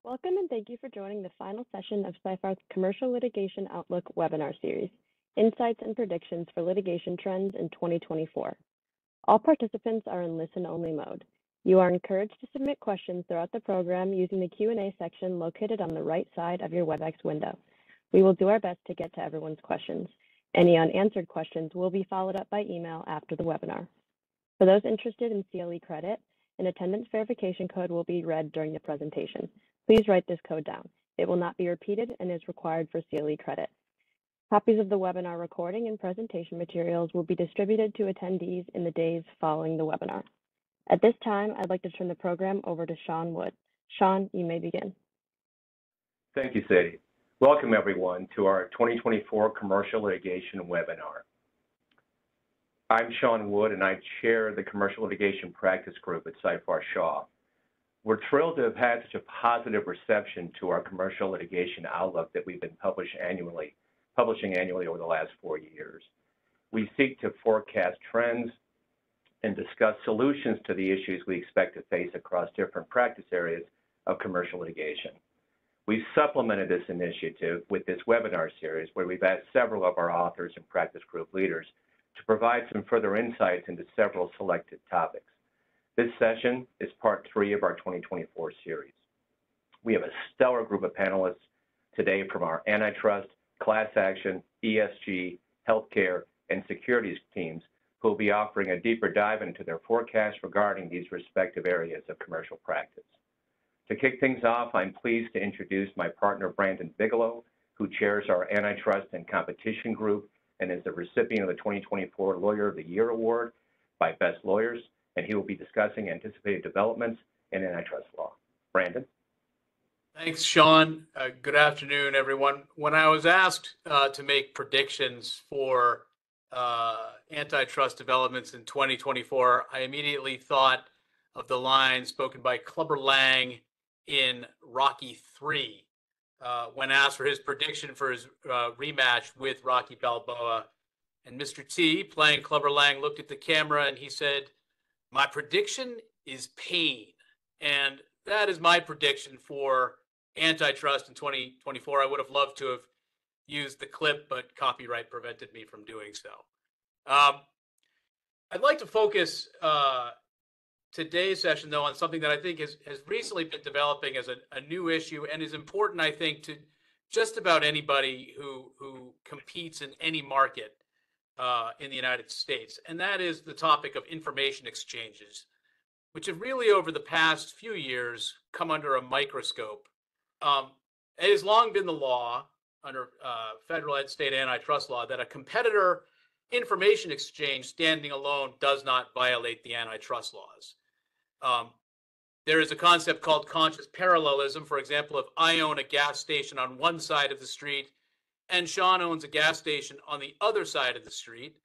Welcome and thank you for joining the final session of Seyfarth's Commercial Litigation Outlook webinar series, Insights and Predictions for Litigation Trends in 2024. All participants are in listen-only mode. You are encouraged to submit questions throughout the program using the Q&A section located on the right side of your WebEx window. We will do our best to get to everyone's questions. Any unanswered questions will be followed up by email after the webinar. For those interested in CLE credit, an attendance verification code will be read during the presentation. Please write this code down. It will not be repeated and is required for CLE credit. Copies of the webinar recording and presentation materials will be distributed to attendees in the days following the webinar. At this time, I'd like to turn the program over to Sean Wood. Sean, you may begin. Thank you, Sadie. Welcome, everyone, to our 2024 Commercial Litigation webinar. I'm Sean Wood, and I chair the Commercial Litigation Practice Group at Seyfarth Shaw. We're thrilled to have had such a positive reception to our Commercial Litigation Outlook that we've been publishing annually over the last 4 years. We seek to forecast trends and discuss solutions to the issues we expect to face across different practice areas of commercial litigation. We've supplemented this initiative with this webinar series where we've asked several of our authors and practice group leaders to provide some further insights into several selected topics. This session is part 3 of our 2024 series. We have a stellar group of panelists today from our antitrust, class action, ESG, healthcare, and securities teams who will be offering a deeper dive into their forecasts regarding these respective areas of commercial practice. To kick things off, I'm pleased to introduce my partner, Brandon Bigelow, who chairs our Antitrust and Competition Group and is the recipient of the 2024 Lawyer of the Year Award by Best Lawyers, and he will be discussing anticipated developments in antitrust law. Brandon? Thanks, Sean. Good afternoon, everyone. When I was asked to make predictions for antitrust developments in 2024, I immediately thought of the line spoken by Clubber Lang in Rocky III when asked for his prediction for his rematch with Rocky Balboa. And Mr. T, playing Clubber Lang, looked at the camera and he said, "My prediction is pain." And that is my prediction for antitrust in 2024. I would have loved to have used the clip, but copyright prevented me from doing so. I'd like to focus today's session, though, on something that I think has recently been developing as a new issue and is important, I think, to just about anybody who competes in any market in the United States. And that is the topic of information exchanges, which have really, over the past few years, come under a microscope. It has long been the law under federal and state antitrust law that a competitor information exchange standing alone does not violate the antitrust laws. There is a concept called conscious parallelism. For example, if I own a gas station on one side of the street and Sean owns a gas station on the other side of the street,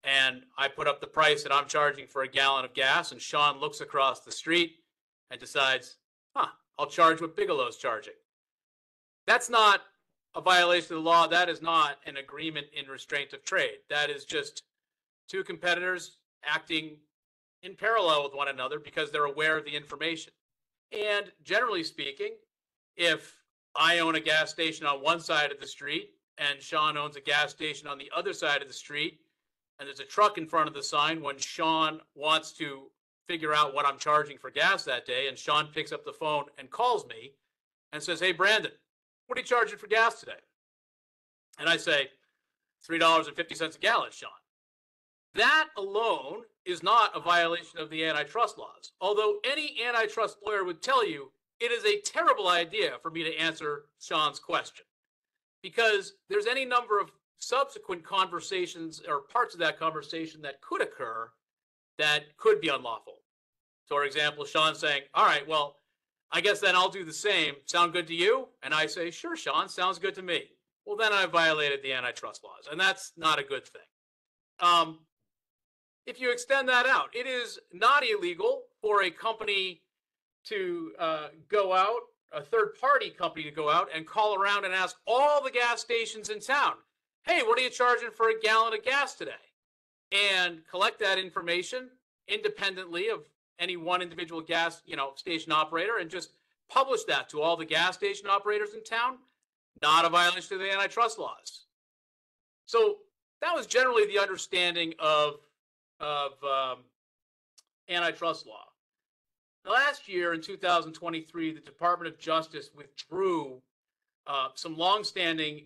and I put up the price that I'm charging for a gallon of gas, and Sean looks across the street and decides, I'll charge what Bigelow's charging. That's not a violation of the law. That is not an agreement in restraint of trade. That is just two competitors acting in parallel with one another because they're aware of the information. And generally speaking, if I own a gas station on one side of the street and Sean owns a gas station on the other side of the street, and there's a truck in front of the sign when Sean wants to figure out what I'm charging for gas that day, and Sean picks up the phone and calls me and says, "Hey, Brandon, what are you charging for gas today?" And I say, $3.50 a gallon, Sean. That alone is not a violation of the antitrust laws. Although any antitrust lawyer would tell you it is a terrible idea for me to answer Sean's question, because there's any number of subsequent conversations or parts of that conversation that could occur that could be unlawful. So, for example, Sean saying, "All right, well, I guess then I'll do the same. Sound good to you?" And I say, "Sure, Sean, sounds good to me." Well, then I violated the antitrust laws, and that's not a good thing. If you extend that out, it is not illegal for a company to go out, a third-party company to go out and call around and ask all the gas stations in town, "Hey, what are you charging for a gallon of gas today?" And collect that information independently of any one individual gas, station operator, and just publish that to all the gas station operators in town, not a violation of the antitrust laws. So that was generally the understanding of antitrust law. Last year, in 2023, the Department of Justice withdrew some longstanding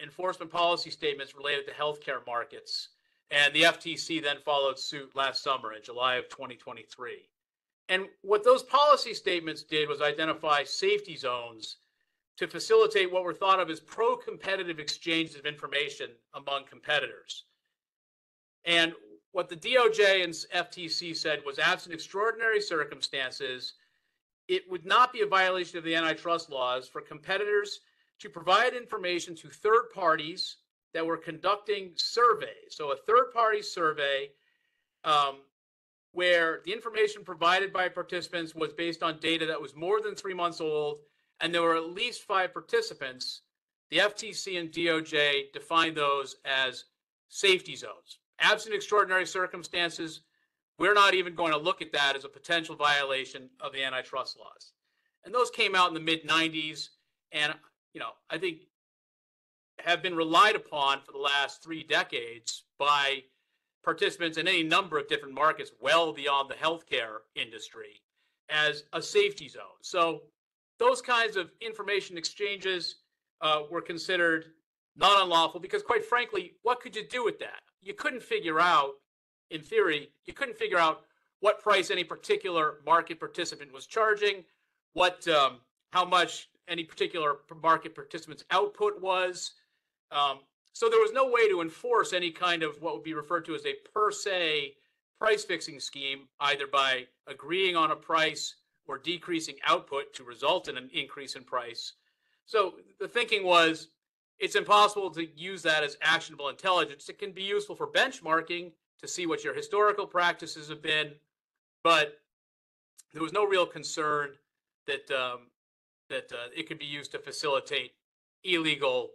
enforcement policy statements related to healthcare markets, and the FTC then followed suit last summer in July of 2023. And what those policy statements did was identify safety zones to facilitate what were thought of as pro-competitive exchanges of information among competitors. And what the DOJ and FTC said was, absent extraordinary circumstances, it would not be a violation of the antitrust laws for competitors to provide information to third parties that were conducting surveys. So a third-party survey where the information provided by participants was based on data that was more than 3 months old, and there were at least 5 participants. The FTC and DOJ defined those as safety zones. Absent extraordinary circumstances, we're not even going to look at that as a potential violation of the antitrust laws. And those came out in the mid-90s, and I think have been relied upon for the last 3 decades by participants in any number of different markets well beyond the healthcare industry as a safety zone. So those kinds of information exchanges were considered not unlawful because, quite frankly, what could you do with that? You couldn't figure out, in theory, you couldn't figure out what price any particular market participant was charging, how much any particular market participant's output was. So there was no way to enforce any kind of what would be referred to as a per se price fixing scheme, either by agreeing on a price or decreasing output to result in an increase in price. So the thinking was, it's impossible to use that as actionable intelligence. It can be useful for benchmarking to see what your historical practices have been, but there was no real concern that it could be used to facilitate illegal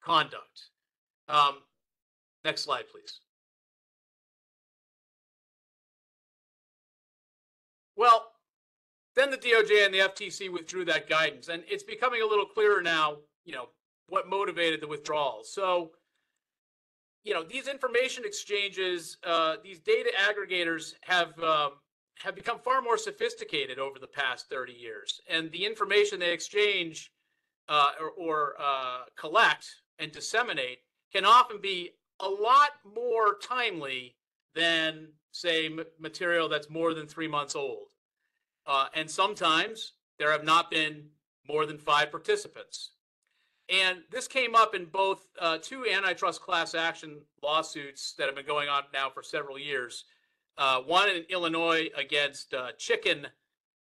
conduct. Next slide, please. Well, then the DOJ and the FTC withdrew that guidance, and it's becoming a little clearer now, what motivated the withdrawal. So, these information exchanges, these data aggregators have become far more sophisticated over the past 30 years, and the information they exchange or collect and disseminate can often be a lot more timely than, say, material that's more than 3 months old. And sometimes there have not been more than 5 participants. And this came up in both 2 antitrust class action lawsuits that have been going on now for several years. One in Illinois against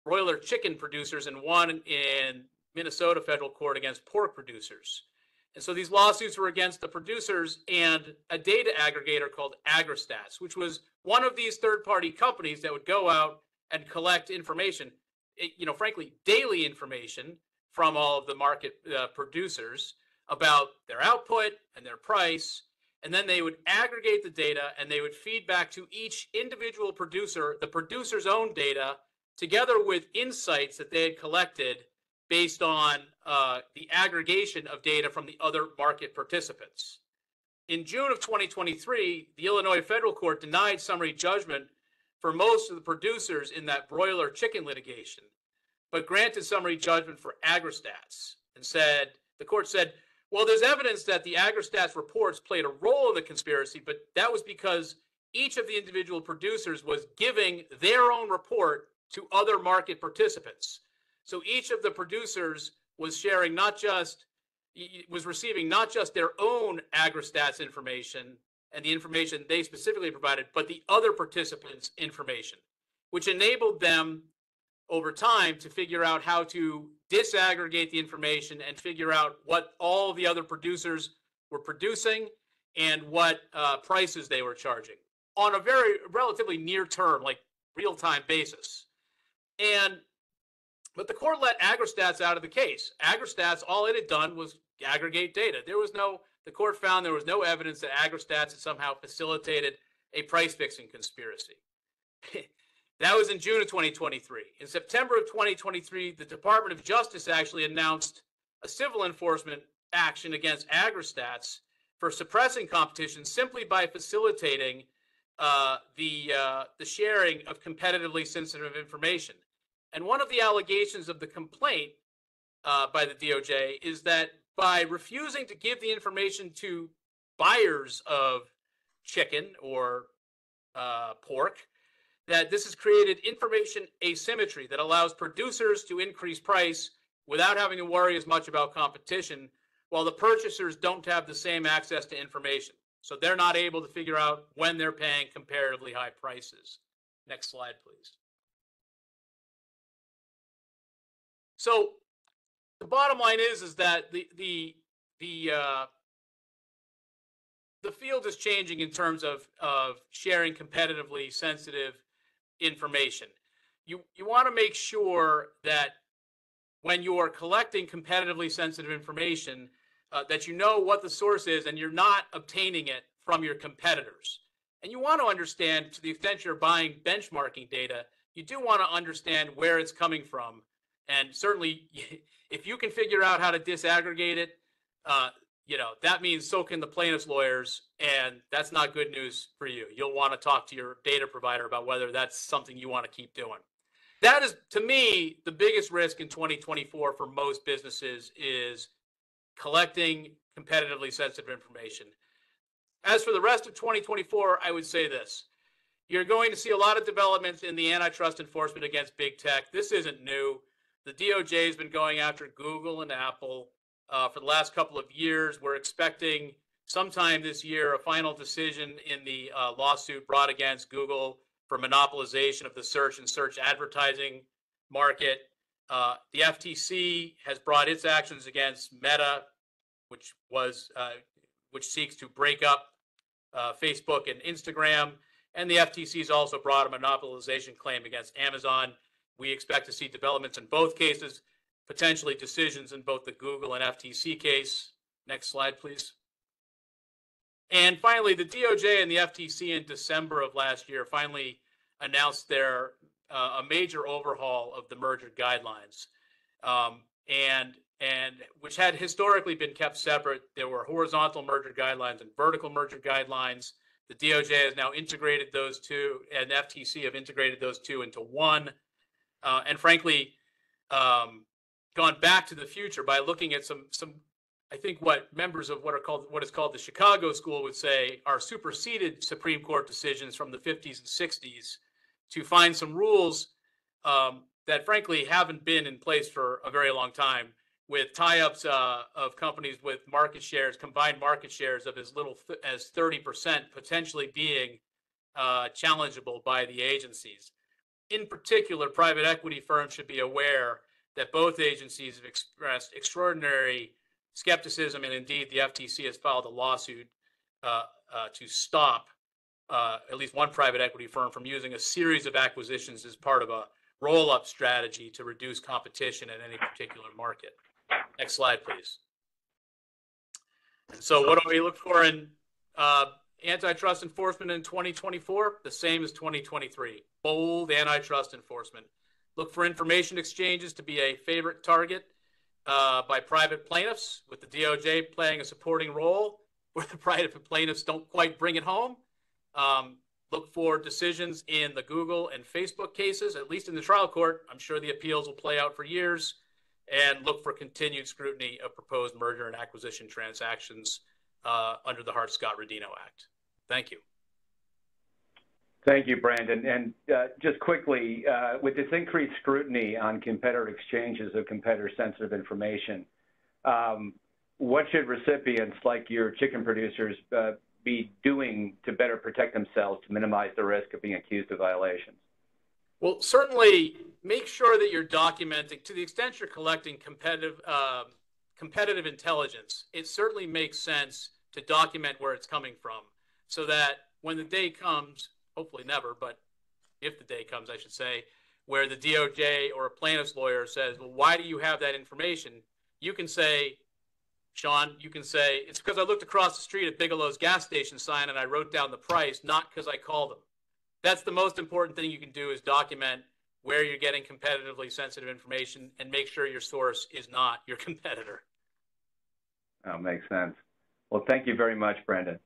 broiler chicken producers, and one in Minnesota federal court against pork producers. And so these lawsuits were against the producers and a data aggregator called AgriStats, which was one of these third-party companies that would go out and collect information, frankly, daily information from all of the market producers about their output and their price. And then they would aggregate the data and they would feed back to each individual producer, the producer's own data, together with insights that they had collected based on the aggregation of data from the other market participants. In June of 2023, the Illinois federal court denied summary judgment for most of the producers in that broiler chicken litigation, but granted summary judgment for AgriStats and the court said, well, there's evidence that the AgriStats reports played a role in the conspiracy, but that was because each of the individual producers was giving their own report to other market participants. So each of the producers was sharing receiving not just their own AgriStats information and the information they specifically provided, but the other participants' information, which enabled them over time to figure out how to disaggregate the information and figure out what all the other producers were producing and what prices they were charging on a very relatively near term, like real-time basis. But the court let AgriStats out of the case. AgriStats, all it had done was aggregate data. The court found there was no evidence that AgriStats had somehow facilitated a price fixing conspiracy. That was in June of 2023. In September of 2023, the Department of Justice actually announced a civil enforcement action against Agristats for suppressing competition simply by facilitating the sharing of competitively sensitive information. And one of the allegations of the complaint by the DOJ is that by refusing to give the information to buyers of chicken or pork, that this has created information asymmetry that allows producers to increase price without having to worry as much about competition, while the purchasers don't have the same access to information. So they're not able to figure out when they're paying comparatively high prices. Next slide, please. So the bottom line is that the field is changing in terms of sharing competitively sensitive information. You want to make sure that when you are collecting competitively sensitive information, that you know what the source is and you're not obtaining it from your competitors. And you want to understand, to the extent you're buying benchmarking data, you do want to understand where it's coming from. And certainly, if you can figure out how to disaggregate it, that means so can the plaintiff's lawyers, and that's not good news for you. You'll want to talk to your data provider about whether that's something you want to keep doing. That is, to me, the biggest risk in 2024 for most businesses is collecting competitively sensitive information. As for the rest of 2024, I would say this. You're going to see a lot of developments in the antitrust enforcement against big tech. This isn't new. The DOJ has been going after Google and Apple for the last couple of years. We're expecting sometime this year a final decision in the lawsuit brought against Google for monopolization of the search and search advertising market. The FTC has brought its actions against Meta, which seeks to break up Facebook and Instagram. And the FTC has also brought a monopolization claim against Amazon. We expect to see developments in both cases, potentially decisions in both the Google and FTC case. Next slide, please. And finally, the DOJ and the FTC in December of last year finally announced their a major overhaul of the merger guidelines, and which had historically been kept separate. There were horizontal merger guidelines and vertical merger guidelines. The DOJ has now integrated those two, and the FTC have integrated those two into one, and frankly, gone back to the future by looking at some I think what members of what is called the Chicago School would say are superseded Supreme Court decisions from the 50s and 60s to find some rules that frankly haven't been in place for a very long time, with tie-ups of companies with market shares, combined market shares of as little as 30% potentially being challengeable by the agencies. In particular, private equity firms should be aware that both agencies have expressed extraordinary skepticism, and indeed the FTC has filed a lawsuit to stop at least one private equity firm from using a series of acquisitions as part of a roll-up strategy to reduce competition in any particular market. Next slide, please. And so what do we look for in antitrust enforcement in 2024? The same as 2023. Bold antitrust enforcement. Look for information exchanges to be a favorite target by private plaintiffs, with the DOJ playing a supporting role where the private plaintiffs don't quite bring it home. Look for decisions in the Google and Facebook cases, at least in the trial court. I'm sure the appeals will play out for years. And look for continued scrutiny of proposed merger and acquisition transactions under the Hart-Scott-Rodino Act. Thank you. Thank you, Brandon. And just quickly, with this increased scrutiny on competitor exchanges of competitor-sensitive information, what should recipients like your chicken producers be doing to better protect themselves to minimize the risk of being accused of violations? Well, certainly make sure that you're documenting, to the extent you're collecting competitive intelligence. It certainly makes sense to document where it's coming from, so that when the day comes, hopefully never, but if the day comes, I should say, where the DOJ or a plaintiff's lawyer says, well, why do you have that information? You can say, Sean, you can say, it's because I looked across the street at Bigelow's gas station sign and I wrote down the price, not because I called them. that's the most important thing you can do, is document where you're getting competitively sensitive information and make sure your source is not your competitor. Oh, makes sense. Well, thank you very much, Brendan.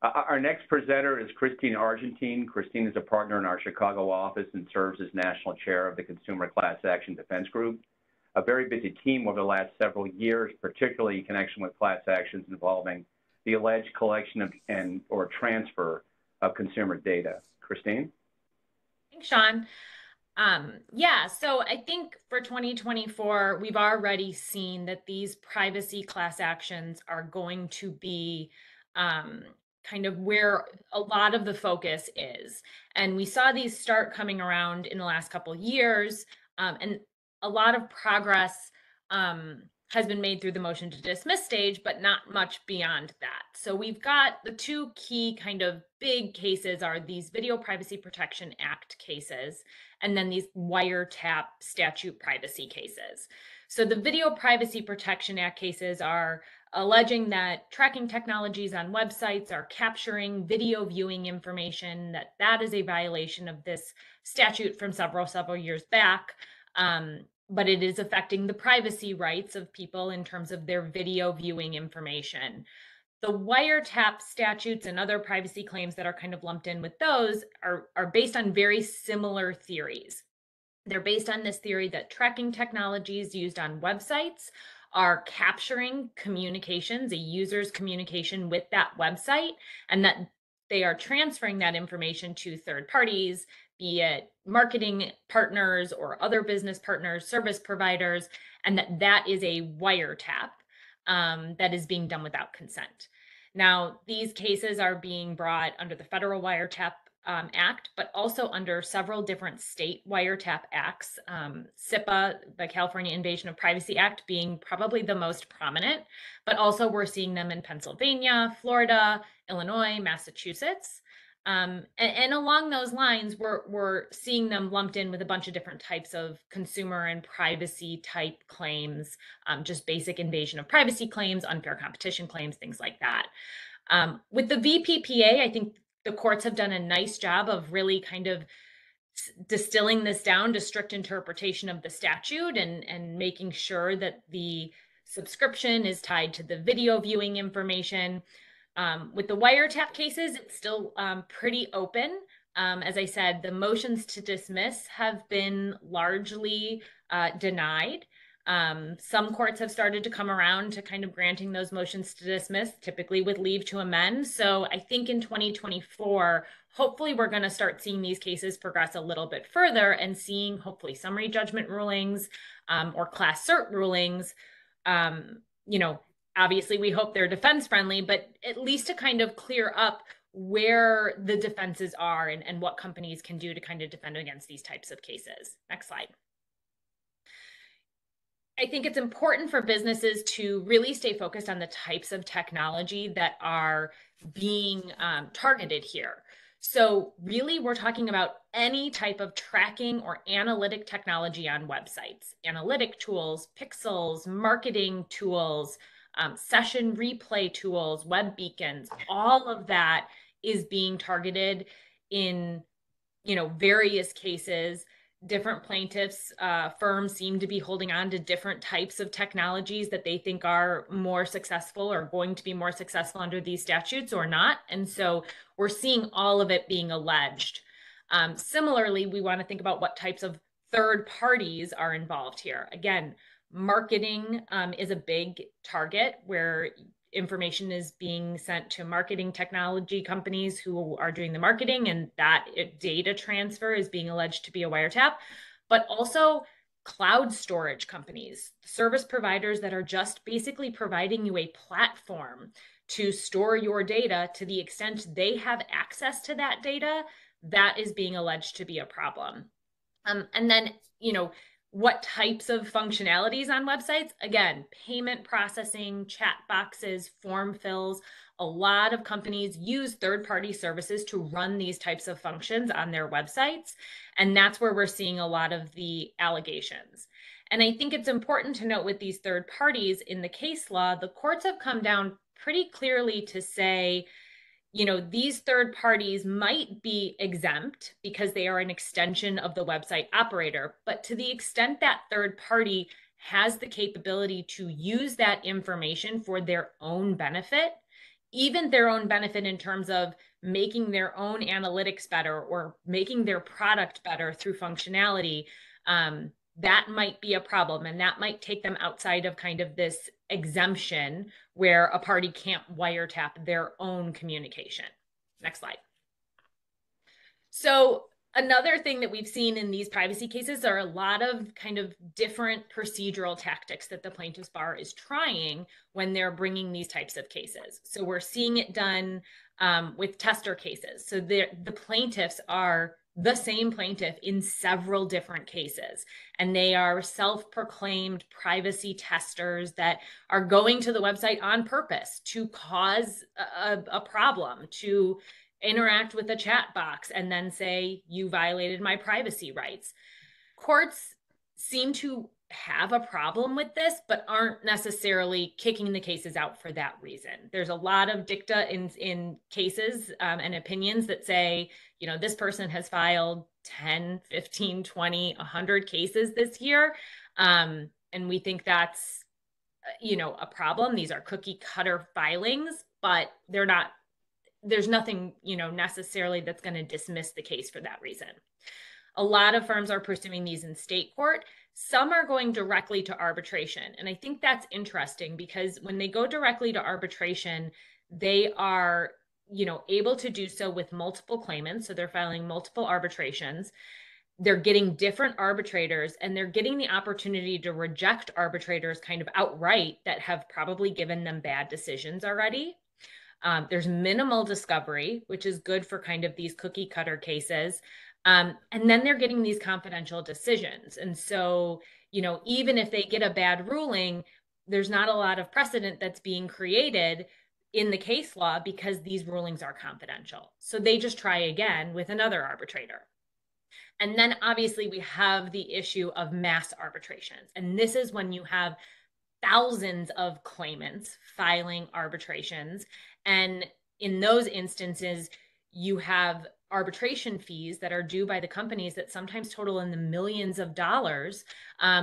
Our next presenter is Christine Argentine. Christine is a partner in our Chicago office and serves as national chair of the Consumer Class Action Defense Group. A very busy team over the last several years, particularly in connection with class actions involving the alleged collection of or transfer of consumer data. Christine? Thanks, Sean. Yeah, so I think for 2024, we've already seen that these privacy class actions are going to be kind of where a lot of the focus is. And we saw these start coming around in the last couple of years, and a lot of progress has been made through the motion to dismiss stage, but not much beyond that. So we've got the two key kind of big cases are these Video Privacy Protection Act cases, and then these wiretap statute privacy cases. So the Video Privacy Protection Act cases are alleging that tracking technologies on websites are capturing video viewing information, that is a violation of this statute from several years back. But it is affecting the privacy rights of people in terms of their video viewing information. The wiretap statutes and other privacy claims that are kind of lumped in with those are based on very similar theories. They're based on this theory that tracking technologies used on websites are capturing communications, a user's communication with that website, and that they are transferring that information to third parties, be it marketing partners or other business partners, service providers, and that is a wiretap that is being done without consent. Now, these cases are being brought under the Federal Wiretap Act, but also under several different state wiretap acts, CIPA, the California Invasion of Privacy Act, being probably the most prominent, but also we're seeing them in Pennsylvania, Florida, Illinois, Massachusetts. And along those lines, we're seeing them lumped in with a bunch of different types of consumer and privacy type claims, just basic invasion of privacy claims, unfair competition claims, things like that. With the VPPA, I think the courts have done a nice job of really kind of distilling this down to strict interpretation of the statute and making sure that the subscription is tied to the video viewing information. With the wiretap cases, it's still pretty open. As I said, the motions to dismiss have been largely denied. Some courts have started to come around to kind of granting those motions to dismiss, typically with leave to amend. So I think in 2024, hopefully we're going to start seeing these cases progress a little bit further and seeing hopefully summary judgment rulings or class cert rulings. Obviously we hope they're defense friendly, but at least to kind of clear up where the defenses are and what companies can do to kind of defend against these types of cases. Next slide. I think it's important for businesses to really stay focused on the types of technology that are being targeted here. So really, we're talking about any type of tracking or analytic technology on websites, analytic tools, pixels, marketing tools, session replay tools, web beacons, all of that is being targeted in, various cases. Different plaintiffs, firms seem to be holding on to different types of technologies that they think are more successful or going to be more successful under these statutes or not. And so we're seeing all of it being alleged. Similarly, we want to think about what types of third parties are involved here. Again, marketing is a big target where information is being sent to marketing technology companies who are doing the marketing, and that data transfer is being alleged to be a wiretap, but also cloud storage companies, service providers that are just basically providing you a platform to store your data to the extent they have access to that data, that is being alleged to be a problem. And then, what types of functionalities on websites? Again, payment processing, chat boxes, form fills. A lot of companies use third-party services to run these types of functions on their websites. And that's where we're seeing a lot of the allegations. And I think it's important to note with these third parties in the case law, the courts have come down pretty clearly to say, these third parties might be exempt because they are an extension of the website operator, but to the extent that third party has the capability to use that information for their own benefit, even their own benefit in terms of making their own analytics better or making their product better through functionality, that might be a problem, and that might take them outside of kind of this exemption where a party can't wiretap their own communication. Next slide. So another thing that we've seen in these privacy cases are a lot of kind of different procedural tactics that the plaintiff's bar is trying when they're bringing these types of cases. So we're seeing it done with tester cases. So the plaintiffs are the same plaintiff in several different cases, and they are self-proclaimed privacy testers that are going to the website on purpose to cause a problem, to interact with the chat box and then say, you violated my privacy rights. Courts seem to have a problem with this, but aren't necessarily kicking the cases out for that reason. There's a lot of dicta in cases and opinions that say, this person has filed 10, 15, 20, 100 cases this year. And we think that's, a problem. These are cookie cutter filings, but there's nothing, necessarily that's going to dismiss the case for that reason. A lot of firms are pursuing these in state court. Some are going directly to arbitration. And I think that's interesting because when they go directly to arbitration, they are, able to do so with multiple claimants. So they're filing multiple arbitrations. They're getting different arbitrators, and they're getting the opportunity to reject arbitrators kind of outright that have probably given them bad decisions already. There's minimal discovery, which is good for kind of these cookie cutter cases. And then they're getting these confidential decisions. And so, even if they get a bad ruling, there's not a lot of precedent that's being created in the case law because these rulings are confidential. So they just try again with another arbitrator. And then obviously we have the issue of mass arbitrations. And this is when you have thousands of claimants filing arbitrations. And in those instances, you have arbitration fees that are due by the companies that sometimes total in the millions of dollars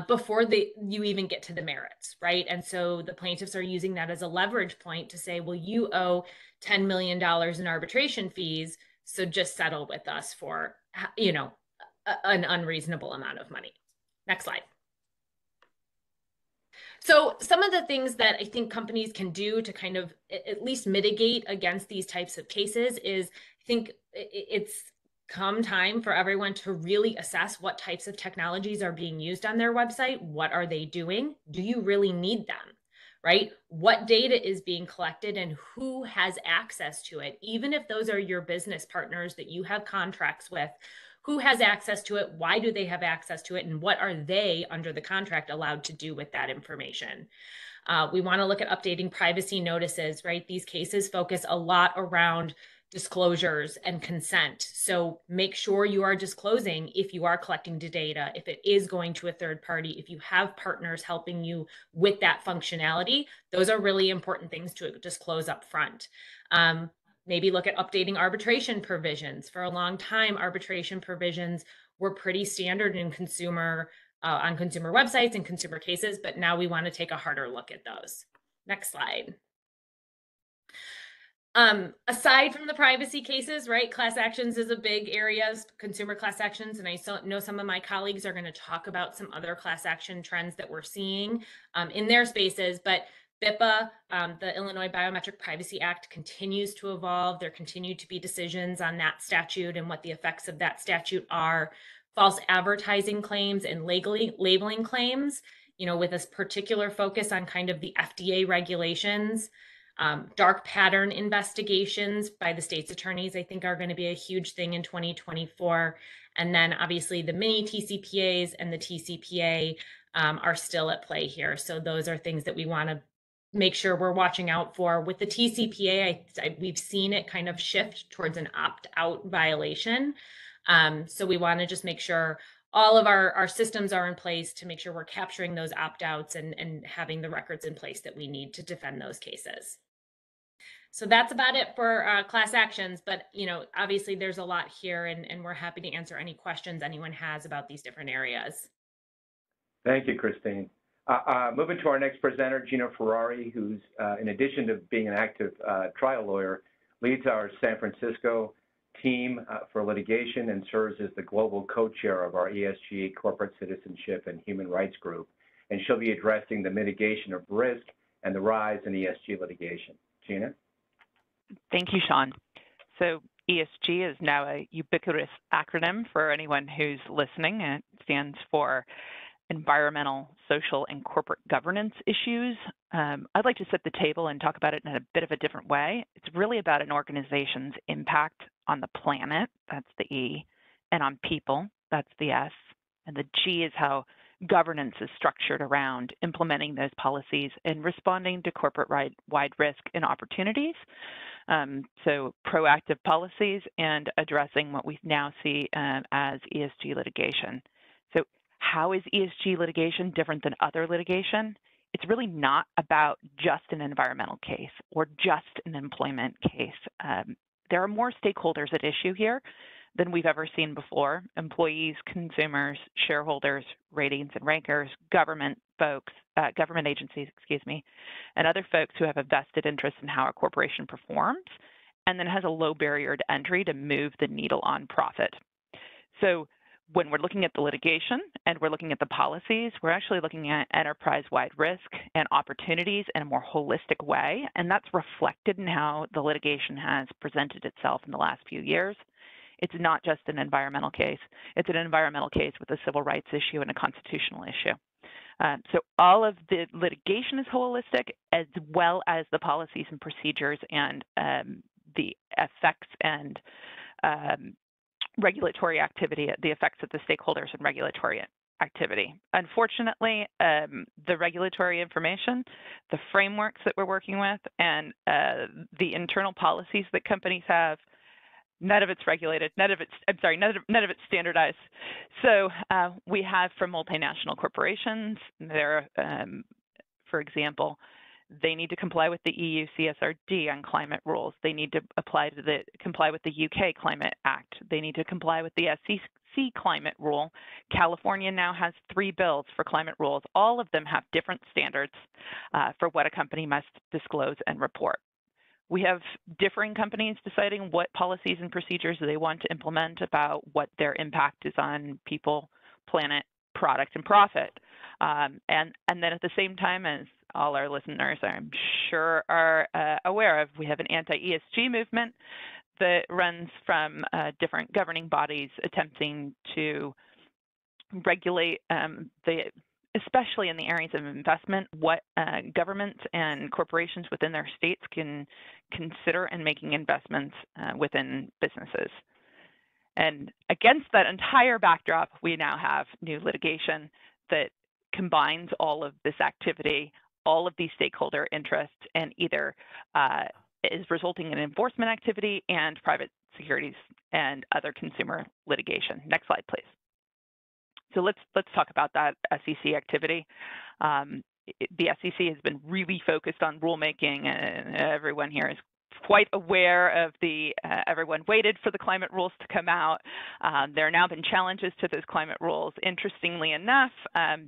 before you even get to the merits, right? And so the plaintiffs are using that as a leverage point to say, well, you owe $10 million in arbitration fees, so just settle with us for, an unreasonable amount of money. Next slide. So some of the things that I think companies can do to kind of at least mitigate against these types of cases is, I think it's come time for everyone to really assess what types of technologies are being used on their website. What are they doing? Do you really need them? Right? What data is being collected and who has access to it? Even if those are your business partners that you have contracts with, who has access to it? Why do they have access to it? And what are they under the contract allowed to do with that information? We want to look at updating privacy notices, right? These cases focus a lot around disclosures and consent. So make sure you are disclosing if you are collecting data, if it is going to a third party, if you have partners helping you with that functionality. Those are really important things to disclose up front. Maybe look at updating arbitration provisions. For a long time, arbitration provisions were pretty standard in consumer on consumer websites and consumer cases, but now we want to take a harder look at those. Next slide. Aside from the privacy cases, right, class actions is a big area, consumer class actions, and I know some of my colleagues are going to talk about some other class action trends that we're seeing in their spaces, but BIPA, the Illinois Biometric Privacy Act, continues to evolve. There continue to be decisions on that statute and what the effects of that statute are. False advertising claims and labeling claims, with a particular focus on kind of the FDA regulations. Dark pattern investigations by the state's attorneys, I think, are going to be a huge thing in 2024. And then obviously the mini TCPAs and the TCPA are still at play here. So those are things that we want to make sure we're watching out for. With the TCPA, we've seen it kind of shift towards an opt-out violation. So we want to just make sure all of our systems are in place to make sure we're capturing those opt-outs and having the records in place that we need to defend those cases. So that's about it for class actions, but obviously there's a lot here, and we're happy to answer any questions anyone has about these different areas. Thank you, Christine. Moving to our next presenter, Gino Ferrari, who's, in addition to being an active trial lawyer, leads our San Francisco team for litigation and serves as the global co-chair of our ESG Corporate Citizenship and Human Rights Group. And she'll be addressing the mitigation of risk and the rise in ESG litigation. Gina? Thank you, Sean. So ESG is now a ubiquitous acronym for anyone who's listening. It stands for environmental, social, and corporate governance issues. I'd like to set the table and talk about it in a bit of a different way. It's really about an organization's impact on the planet, that's the E, and on people, that's the S, and the G is how governance is structured around implementing those policies and responding to corporate-wide risk and opportunities. So proactive policies and addressing what we now see as ESG litigation. So how is ESG litigation different than other litigation? It's really not about just an environmental case or just an employment case. There are more stakeholders at issue here than we've ever seen before: employees, consumers, shareholders, ratings and rankers, government folks, government agencies, and other folks who have a vested interest in how a corporation performs and then has a low barrier to entry to move the needle on profit. So when we're looking at the litigation and we're looking at the policies, we're actually looking at enterprise-wide risk and opportunities in a more holistic way, and that's reflected in how the litigation has presented itself in the last few years. It's not just an environmental case. It's an environmental case with a civil rights issue and a constitutional issue. So all of the litigation is holistic, as well as the policies and procedures and the effects and regulatory activity, the effects of the stakeholders and regulatory activity. Unfortunately, the regulatory information, the frameworks that we're working with, and the internal policies that companies have, none of it's regulated, none of it's standardized. So we have for multinational corporations, there, for example, they need to comply with the EU CSRD on climate rules. They need to comply with the UK Climate Act. They need to comply with the SEC climate rule. California now has 3 bills for climate rules. All of them have different standards for what a company must disclose and report. We have differing companies deciding what policies and procedures they want to implement about what their impact is on people, planet, product, and profit. And then at the same time, as all our listeners, I'm sure, are aware of, we have an anti-ESG movement that runs from different governing bodies attempting to regulate especially in the areas of investment, what governments and corporations within their states can consider in making investments within businesses. And against that entire backdrop, we now have new litigation that combines all of this activity, all of these stakeholder interests, and either is resulting in enforcement activity and private securities and other consumer litigation. Next slide, please. So let's talk about that SEC activity. The SEC has been really focused on rulemaking, and everyone here is quite aware of everyone waited for the climate rules to come out. There have now been challenges to those climate rules. Interestingly enough,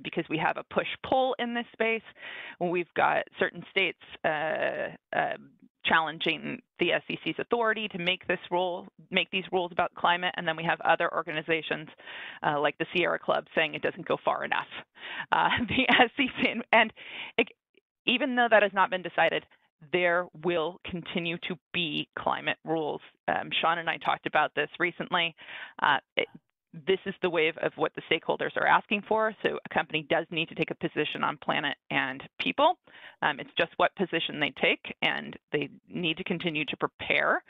because we have a push-pull in this space, we've got certain states challenging the SEC's authority to make these rules about climate, and then we have other organizations like the Sierra Club saying it doesn't go far enough. The SEC, and even though that has not been decided, there will continue to be climate rules. Sean and I talked about this recently. This is the wave of what the stakeholders are asking for. So a company does need to take a position on planet and people. It's just what position they take, and they need to continue to prepare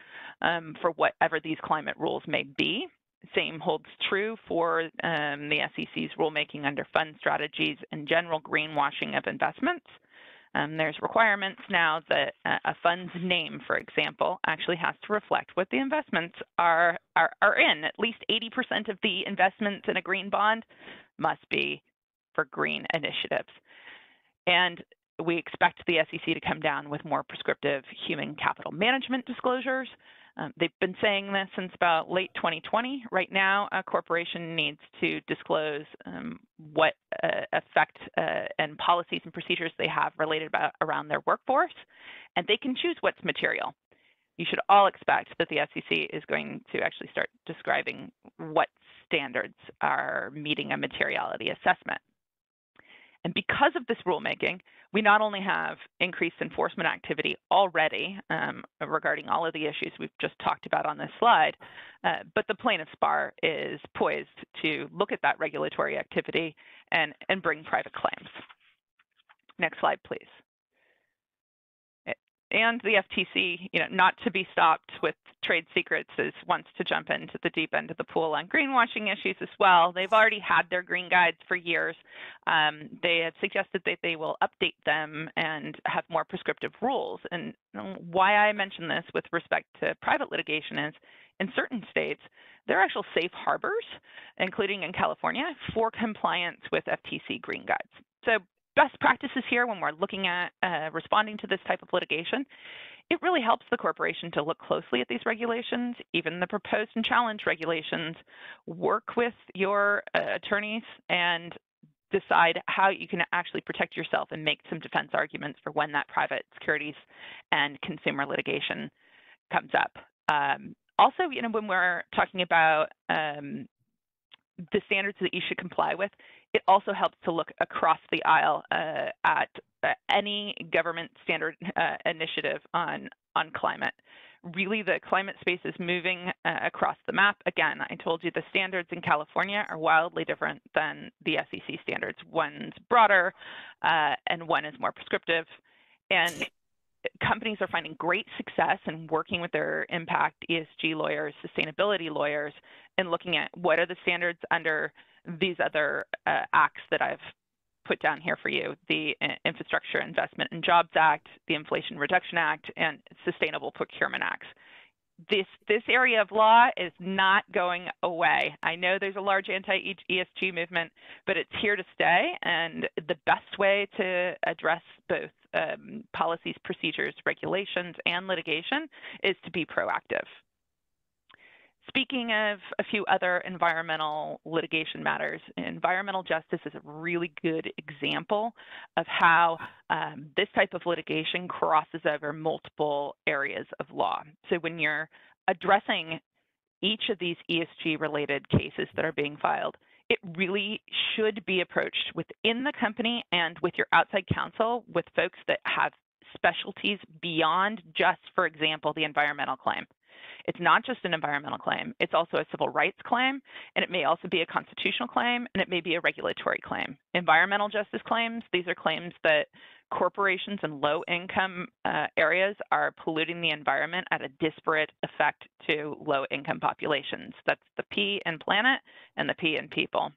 for whatever these climate rules may be. Same holds true for the SEC's rulemaking under fund strategies and general greenwashing of investments. There's requirements now that a fund's name, for example, actually has to reflect what the investments are in. At least 80% of the investments in a green bond must be for green initiatives. And we expect the SEC to come down with more prescriptive human capital management disclosures. They've been saying this since about late 2020. Right now, a corporation needs to disclose what effect and policies and procedures they have related around their workforce, and they can choose what's material. You should all expect that the SEC is going to actually start describing what standards are meeting a materiality assessment. And because of this rulemaking, we not only have increased enforcement activity already regarding all of the issues we've just talked about on this slide, but the plaintiff's bar is poised to look at that regulatory activity and bring private claims. Next slide, please. And the FTC, not to be stopped with trade secrets, wants to jump into the deep end of the pool on greenwashing issues as well. They've already had their green guides for years. They have suggested that they will update them and have more prescriptive rules. And why I mention this with respect to private litigation is, in certain states, there are actual safe harbors, including in California, for compliance with FTC green guides. So best practices here when we're looking at responding to this type of litigation, it really helps the corporation to look closely at these regulations, even the proposed and challenged regulations, work with your attorneys and decide how you can actually protect yourself and make some defense arguments for when that private securities and consumer litigation comes up. Also, when we're talking about the standards that you should comply with, it also helps to look across the aisle at any government standard initiative on climate. Really, the climate space is moving across the map. Again, I told you the standards in California are wildly different than the SEC standards. One's broader and one is more prescriptive. And companies are finding great success in working with their impact ESG lawyers, sustainability lawyers, and looking at what are the standards under these other acts that I've put down here for you, the Infrastructure Investment and Jobs Act, the Inflation Reduction Act, and Sustainable Procurement Acts. This area of law is not going away. I know there's a large anti-ESG movement, but it's here to stay, and the best way to address both policies, procedures, regulations, and litigation is to be proactive. Speaking of a few other environmental litigation matters, environmental justice is a really good example of how this type of litigation crosses over multiple areas of law. So when you're addressing each of these ESG-related cases that are being filed, it really should be approached within the company and with your outside counsel, with folks that have specialties beyond just, for example, the environmental claim. It's not just an environmental claim, it's also a civil rights claim, and it may also be a constitutional claim, and it may be a regulatory claim. Environmental justice claims, these are claims that corporations in low-income areas are polluting the environment at a disparate effect to low-income populations. That's the P in planet and the P in people.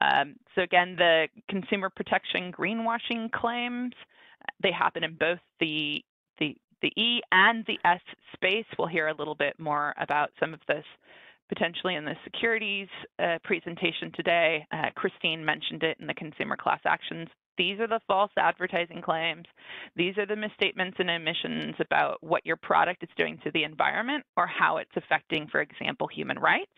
So again, the consumer protection greenwashing claims, they happen in both the E and the S space. We'll hear a little bit more about some of this potentially in the securities presentation today. Christine mentioned it in the consumer class actions. These are the false advertising claims. These are the misstatements and omissions about what your product is doing to the environment or how it's affecting, for example, human rights.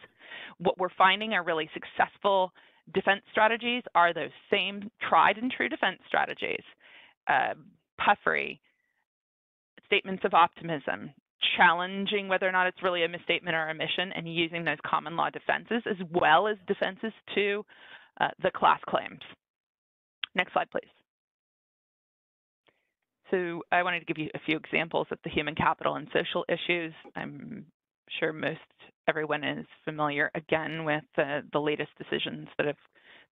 What we're finding are really successful defense strategies are those same tried and true defense strategies. Puffery, statements of optimism, challenging whether or not it's really a misstatement or omission, and using those common law defenses as well as defenses to the class claims. Next slide, please. So I wanted to give you a few examples of the human capital and social issues. I'm sure everyone is familiar again with the latest decisions that have,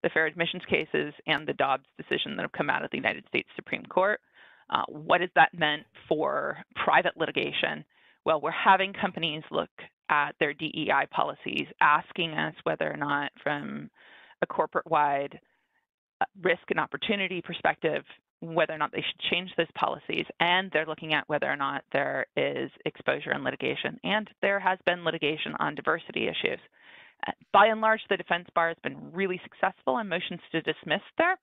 the fair admissions cases and the Dobbs decision that have come out of the United States Supreme Court. What has that meant for private litigation? Well, we're having companies look at their DEI policies, asking us whether or not from a corporate-wide risk and opportunity perspective, whether or not they should change those policies, and they're looking at whether or not there is exposure in litigation, and there has been litigation on diversity issues. By and large, the defense bar has been really successful in motions to dismiss there.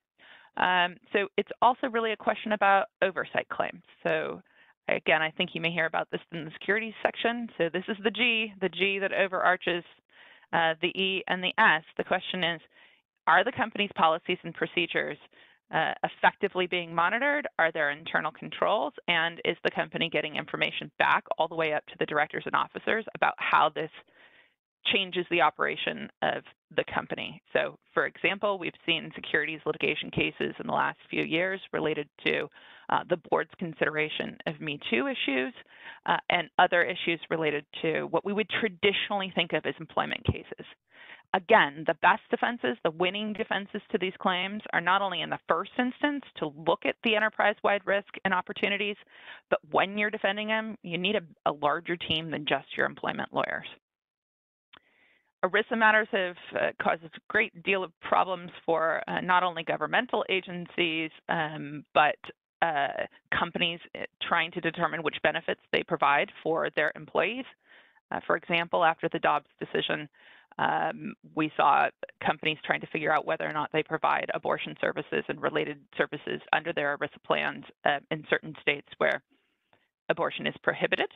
So it's also really a question about oversight claims. So again, I think you may hear about this in the securities section. So this is the G that overarches the E and the S. The question is, are the company's policies and procedures effectively being monitored? Are there internal controls? And is the company getting information back all the way up to the directors and officers about how this changes the operation of the company? So, for example, we've seen securities litigation cases in the last few years related to the board's consideration of Me Too issues and other issues related to what we would traditionally think of as employment cases. Again, the best defenses, the winning defenses to these claims are not only in the first instance to look at the enterprise-wide risk and opportunities, but when you're defending them, you need a larger team than just your employment lawyers. ERISA matters have caused a great deal of problems for not only governmental agencies, but companies trying to determine which benefits they provide for their employees. For example, after the Dobbs decision, we saw companies trying to figure out whether or not they provide abortion services and related services under their ERISA plans in certain states where abortion is prohibited.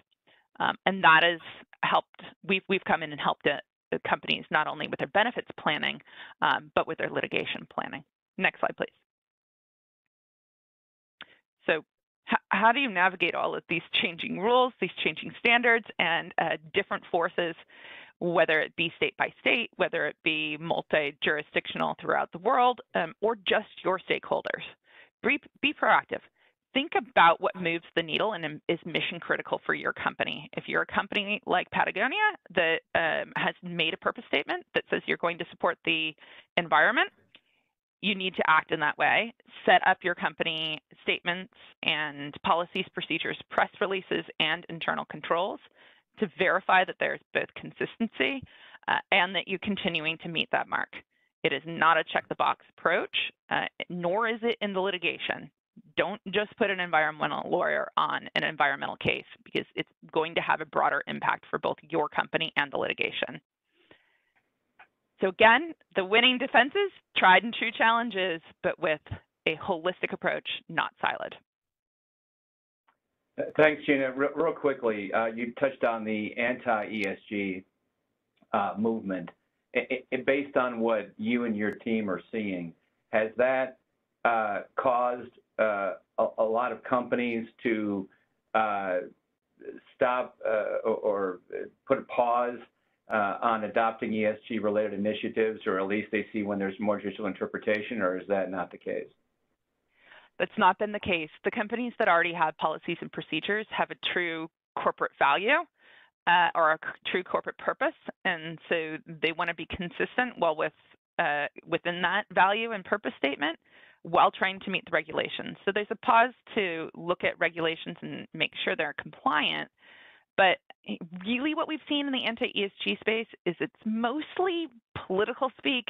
And that has helped, we've come in and helped companies not only with their benefits planning, but with their litigation planning. Next slide, please. So how do you navigate all of these changing rules, these changing standards, and different forces, whether it be state by state, whether it be multi-jurisdictional throughout the world, or just your stakeholders? Be proactive. Think about what moves the needle and is mission critical for your company. If you're a company like Patagonia that has made a purpose statement that says you're going to support the environment, you need to act in that way. Set up your company statements and policies, procedures, press releases, and internal controls to verify that there's both consistency and that you're continuing to meet that mark. It is not a check-the-box approach, nor is it in the litigation. Don't just put an environmental lawyer on an environmental case because it's going to have a broader impact for both your company and the litigation. So again, the winning defenses, tried and true challenges, but with a holistic approach, not siloed. Thanks, Gina. Real quickly, you touched on the anti-ESG movement. Based on what you and your team are seeing, has that caused a lot of companies to stop or put a pause on adopting ESG-related initiatives, or at least they see when there's more judicial interpretation, or is that not the case? That's not been the case. The companies that already have policies and procedures have a true corporate value or a true corporate purpose, and so they want to be consistent within that value and purpose statement while trying to meet the regulations. So there's a pause to look at regulations and make sure they're compliant. But really what we've seen in the anti-ESG space is it's mostly political speak.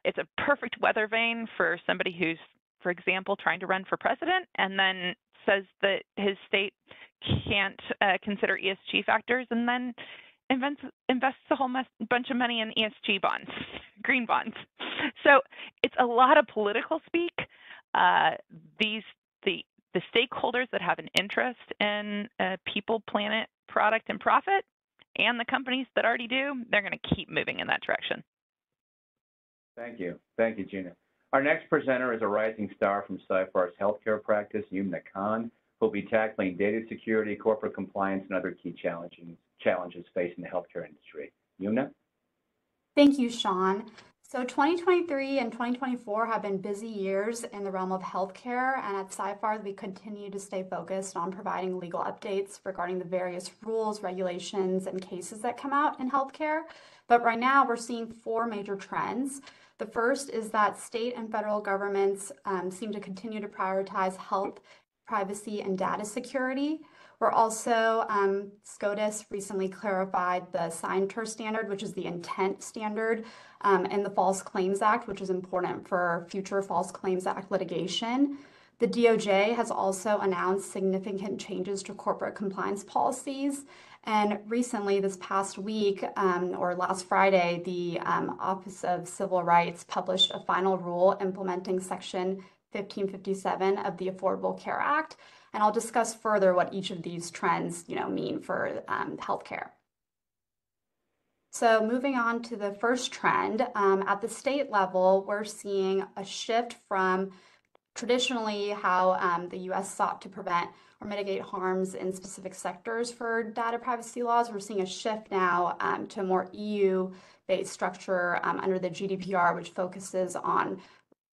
It's a perfect weather vane for somebody who's, for example, trying to run for president and then says that his state can't consider ESG factors and then invests a whole bunch of money in ESG bonds, green bonds. So it's a lot of political speak. The stakeholders that have an interest in people, planet, product, and profit, and the companies that already do, they're going to keep moving in that direction. Thank you. Thank you, Gina. Our next presenter is a rising star from Seyfarth's healthcare practice, Yumna Khan, who will be tackling data security, corporate compliance, and other key challenges facing the healthcare industry. Yumna? Thank you, Sean. So 2023 and 2024 have been busy years in the realm of healthcare, and at Seyfarth, we continue to stay focused on providing legal updates regarding the various rules, regulations, and cases that come out in healthcare. But right now, we're seeing four major trends. The first is that state and federal governments seem to continue to prioritize health, privacy, and data security. We're also, SCOTUS recently clarified the scienter standard, which is the intent standard, in the False Claims Act, which is important for future False Claims Act litigation. The DOJ has also announced significant changes to corporate compliance policies. And recently, this past week, or last Friday, the Office of Civil Rights published a final rule implementing Section 1557 of the Affordable Care Act. And I'll discuss further what each of these trends, mean for healthcare. So moving on to the first trend, at the state level, we're seeing a shift from traditionally how the US sought to prevent or mitigate harms in specific sectors for data privacy laws. We're seeing a shift now to a more EU-based structure under the GDPR, which focuses on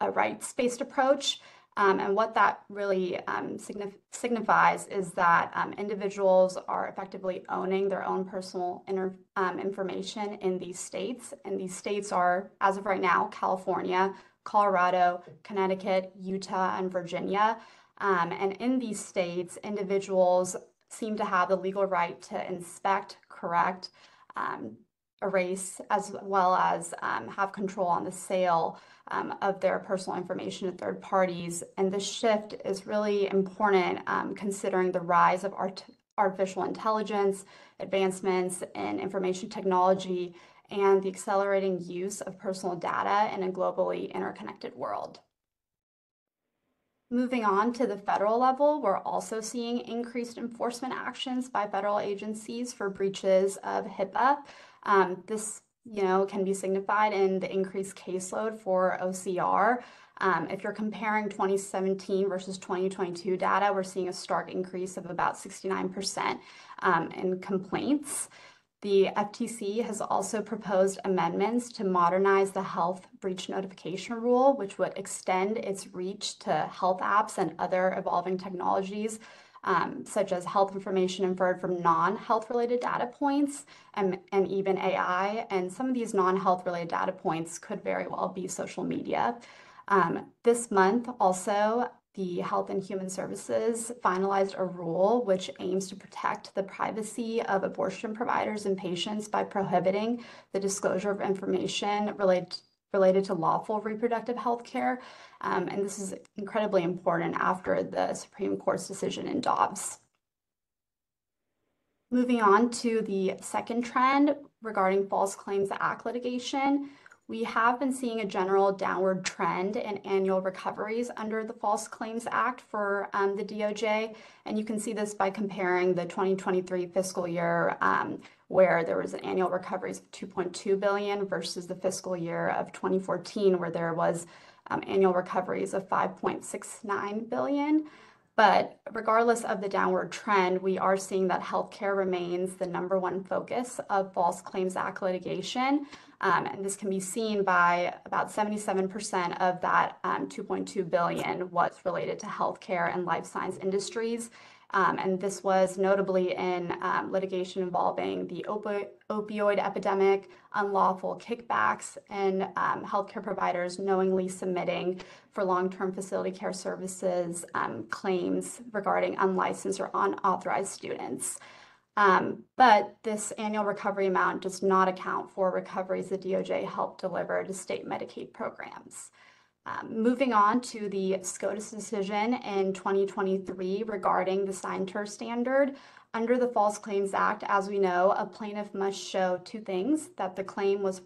a rights-based approach. And what that really signifies is that individuals are effectively owning their own personal information in these states. And these states are, as of right now, California, Colorado, Connecticut, Utah, and Virginia. And in these states, individuals seem to have the legal right to inspect, correct, erase, as well as have control on the sale of their personal information to third parties. And this shift is really important considering the rise of artificial intelligence, advancements in information technology, and the accelerating use of personal data in a globally interconnected world. Moving on to the federal level, we're also seeing increased enforcement actions by federal agencies for breaches of HIPAA. This, can be signified in the increased caseload for OCR. If you're comparing 2017 versus 2022 data, we're seeing a stark increase of about 69% in complaints. The FTC has also proposed amendments to modernize the health breach notification rule, which would extend its reach to health apps and other evolving technologies, such as health information inferred from non-health related data points and even AI. And some of these non-health related data points could very well be social media. This month also, the Health and Human Services finalized a rule which aims to protect the privacy of abortion providers and patients by prohibiting the disclosure of information related to lawful reproductive health care. And this is incredibly important after the Supreme Court's decision in Dobbs. Moving on to the second trend regarding False Claims Act litigation. We have been seeing a general downward trend in annual recoveries under the False Claims Act for the DOJ. And you can see this by comparing the 2023 fiscal year where there was an annual recoveries of $2.2 billion versus the fiscal year of 2014 where there was annual recoveries of $5.69 billion. But regardless of the downward trend, we are seeing that healthcare remains the #1 focus of False Claims Act litigation. And this can be seen by about 77% of that $2.2 billion was related to healthcare and life science industries. And this was notably in litigation involving the opioid epidemic, unlawful kickbacks, and healthcare providers knowingly submitting for long-term facility care services claims regarding unlicensed or unauthorized students. But this annual recovery amount does not account for recoveries the DOJ helped deliver to state Medicaid programs. Moving on to the SCOTUS decision in 2023 regarding the Seyfarth standard. Under the False Claims Act, as we know, a plaintiff must show two things: that the claim was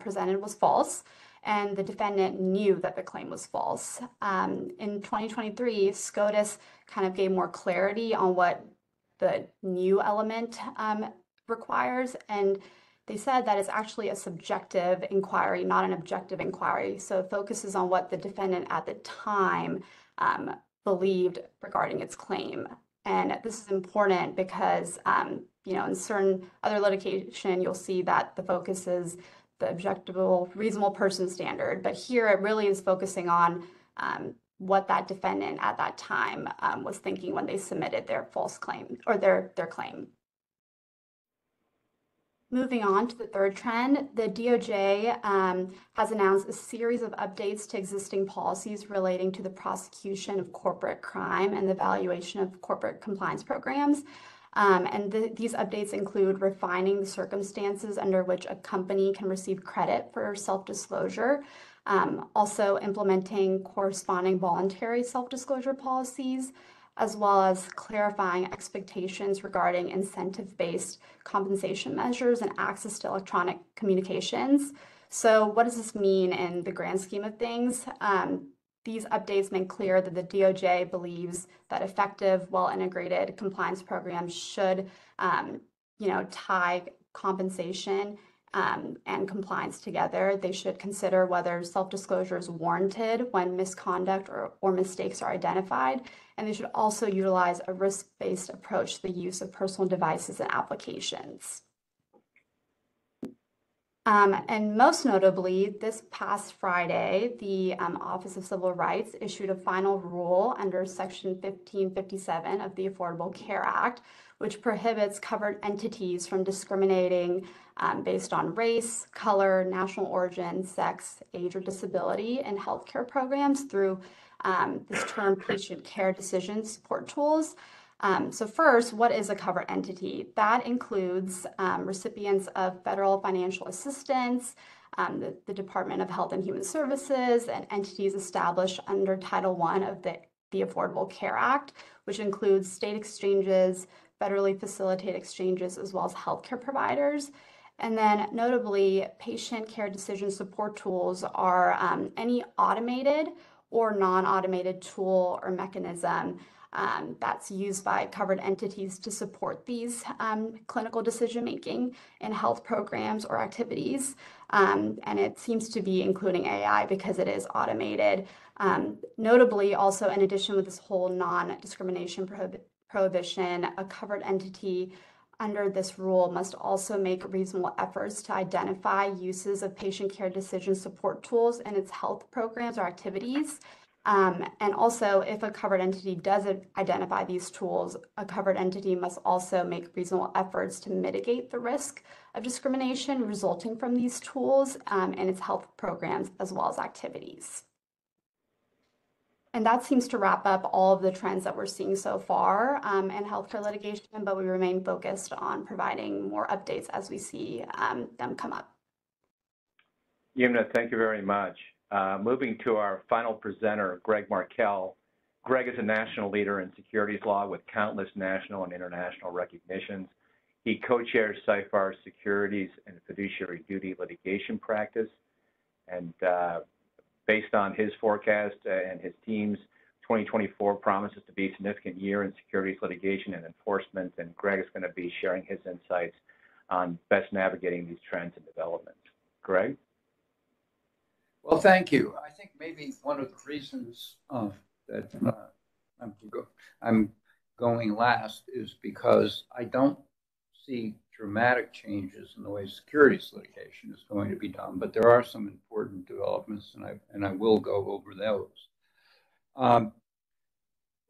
presented was false, and the defendant knew that the claim was false. In 2023, SCOTUS kind of gave more clarity on what the new element requires, and they said that it's actually a subjective inquiry, not an objective inquiry. So it focuses on what the defendant at the time believed regarding its claim. And this is important because, in certain other litigation, you'll see that the focus is the objective, reasonable person standard. But here it really is focusing on what that defendant at that time was thinking when they submitted their false claim or their claim. Moving on to the third trend, the DOJ has announced a series of updates to existing policies relating to the prosecution of corporate crime and the evaluation of corporate compliance programs. These updates include refining the circumstances under which a company can receive credit for self-disclosure, also implementing corresponding voluntary self-disclosure policies, as well as clarifying expectations regarding incentive-based compensation measures and access to electronic communications. So what does this mean in the grand scheme of things? these updates make clear that the DOJ believes that effective, well-integrated compliance programs should, tie compensation and compliance together. They should consider whether self-disclosure is warranted when misconduct or mistakes are identified. And they should also utilize a risk-based approach to the use of personal devices and applications. And most notably, this past Friday, the Office of Civil Rights issued a final rule under Section 1557 of the Affordable Care Act, which prohibits covered entities from discriminating based on race, color, national origin, sex, age, or disability in healthcare programs through this term patient care decision support tools. So first, what is a covered entity? That includes recipients of federal financial assistance, the Department of Health and Human Services, and entities established under Title I of the Affordable Care Act, which includes state exchanges, federally facilitated exchanges, as well as healthcare providers. And then notably, patient care decision support tools are any automated or non-automated tool or mechanism that's used by covered entities to support these clinical decision-making in health programs or activities. And it seems to be including AI because it is automated. Notably, also, in addition with this whole non-discrimination prohibition, a covered entity under this rule must also make reasonable efforts to identify uses of patient care decision support tools in its health programs or activities. And also, if a covered entity does identify these tools, a covered entity must also make reasonable efforts to mitigate the risk of discrimination resulting from these tools in its health programs as well as activities. And that seems to wrap up all of the trends that we're seeing so far in healthcare litigation, but we remain focused on providing more updates as we see them come up. Yumna, thank you very much. Moving to our final presenter, Greg Markell. Greg is a national leader in securities law with countless national and international recognitions. He co-chairs Seyfarth's Securities and Fiduciary Duty Litigation practice. And based on his forecast and his team's 2024 promises to be a significant year in securities litigation and enforcement, and Greg is going to be sharing his insights on best navigating these trends and developments. Greg? Well, thank you. I think maybe one of the reasons that I'm going last is because I don't see dramatic changes in the way securities litigation is going to be done, but there are some important developments, and I will go over those.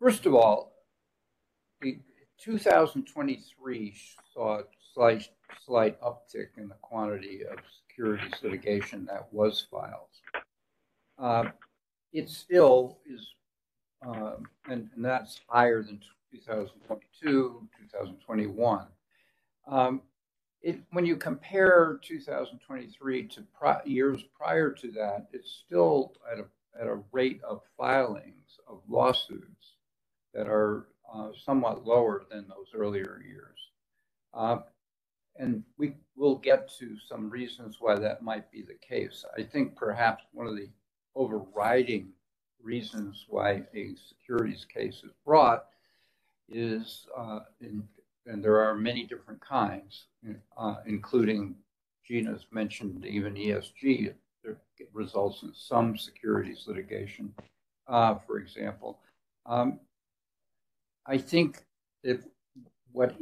First of all, the 2023 saw a slight uptick in the quantity of securities litigation that was filed. It still is, and that's higher than 2022, 2021. When you compare 2023 to years prior to that, it's still at a rate of filings of lawsuits that are somewhat lower than those earlier years. And we will get to some reasons why that might be the case. I think perhaps one of the overriding reasons why a securities case is brought is, and there are many different kinds, including Gina's mentioned even ESG, it results in some securities litigation, for example. I think that what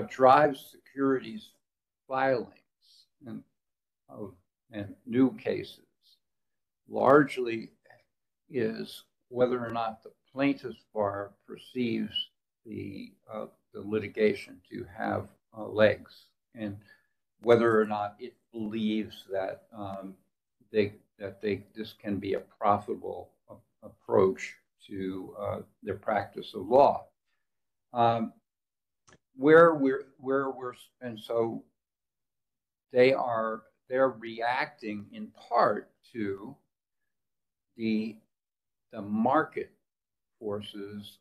drives securities filings and new cases largely is whether or not the plaintiff's bar perceives the litigation to have legs, and whether or not it believes that this can be a profitable approach to their practice of law. And so they're reacting in part to the market forces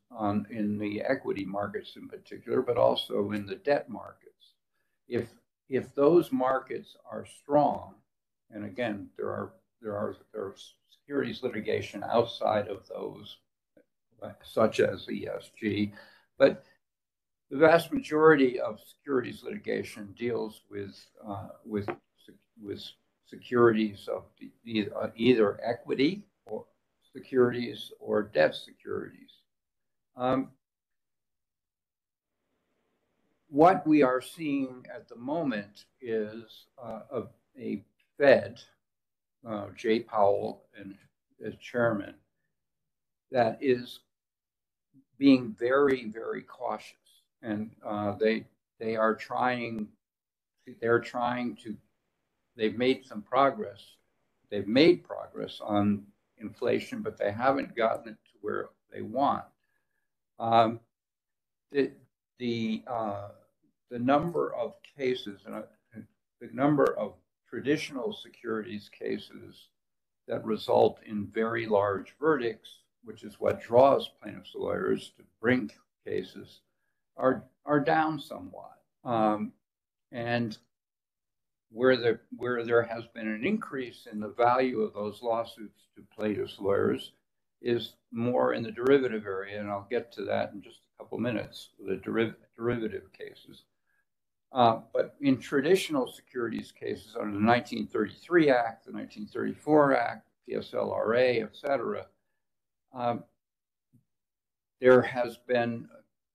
in the equity markets in particular, but also in the debt markets. If those markets are strong, and again, there are securities litigation outside of those, such as ESG, but the vast majority of securities litigation deals with securities of either equity or securities or debt securities. What we are seeing at the moment is a Fed, Jay Powell and as chairman, that is being very, very cautious, and they are trying. They've made some progress. They've made progress on inflation, but they haven't gotten it to where they want. The number of cases and the number of traditional securities cases that result in very large verdicts, which is what draws plaintiffs' lawyers to bring cases, are down somewhat. And where there has been an increase in the value of those lawsuits to plaintiffs' lawyers is more in the derivative area, and I'll get to that in just a couple minutes, the derivative cases. But in traditional securities cases under the 1933 Act, the 1934 Act, PSLRA, et cetera, there has been